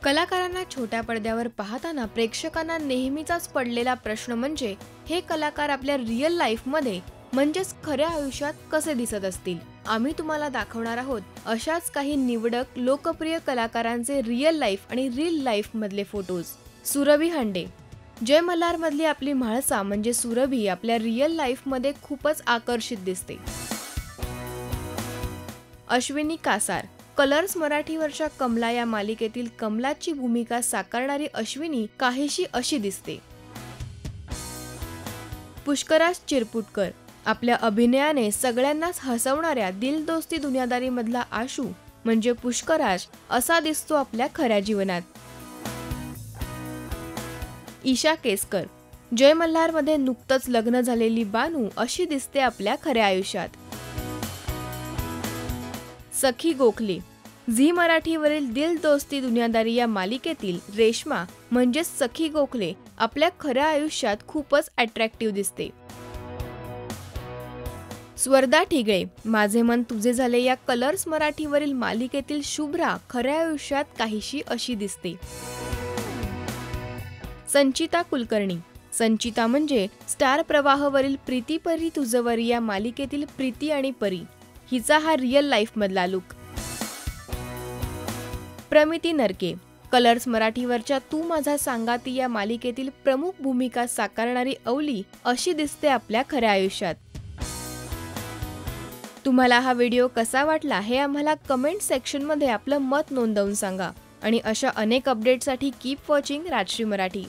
कलाकारांना छोट्या पडद्यावर पाहताना प्रेक्षकांना नेहमीचाच पडलेला प्रश्न म्हणजे हे कलाकार आपल्या रिअल लाईफमध्ये म्हणजेच खऱ्या आयुष्यात कसे दिसत असतील। आम्ही तुम्हाला दाखवणार आहोत अशाच काही निवडक लोकप्रिय कलाकारांचे रिअल लाईफ आणि रील लाईफ मधले फोटोज। सुरभी हंडे। जय मल्हार मधली आपली म्हाळसा म्हणजे सुरभी आपल्या रिअल लाईफ मध्ये खूपच आकर्षित दिसते। अश्विनी कासार। कलर्स मराठीवरच्या कमला या मालिकेतील कमलाची भूमिका साकारणारी अश्विनी काहीशी अशी दिसते। पुष्कराज चिरपुटकर। आपल्या अभिनयाने सगळ्यांनाच हसवणाऱ्या दिल दोस्ती दुनियादारी मधला आशू म्हणजे पुष्कराज असा दिसतो आपल्या खऱ्या जीवनात। ईशा केसकर। जय मल्हार मध्ये नुकतंच लग्न झालेली बानू अशी दिसते आपल्या खऱ्या आयुष्यात। सखी गोखले। झी मराठीवरील दिल दोस्ती दुनियादारी या मालिकेतील रेश्मा म्हणजेच सखी गोखले आपल्या खऱ्या आयुष्यात खूपच अट्रॅक्टिव्ह दिसते। स्वर्धा ठिगळे। माझे मन तुझे झाले या कलर्स मराठीवरील मालिकेतील शुभ्रा खऱ्या आयुष्यात काहीशी अशी दिसते। संचिता कुलकर्णी। संचिता म्हणजे स्टार प्रवाहवरील प्रीती परी तुझवरी या मालिकेतील प्रीती आणि परी हिचा हा रिअल लाईफ मधला लुक। प्रमिती नरके। कलर्स मराठीवरच्या तू माझा सांगाती या मालिकेतील प्रमुख भूमिका साकारणारी अवली अशी दिसते आपल्या खऱ्या आयुष्यात। तुम्हाला हा व्हिडिओ कसा वाटला हे आम्हाला कमेंट सेक्शन मध्ये आपलं मत नोंदवून सांगा आणि अशा अनेक अपडेट्ससाठी कीप वॉचिंग राजश्री मराठी।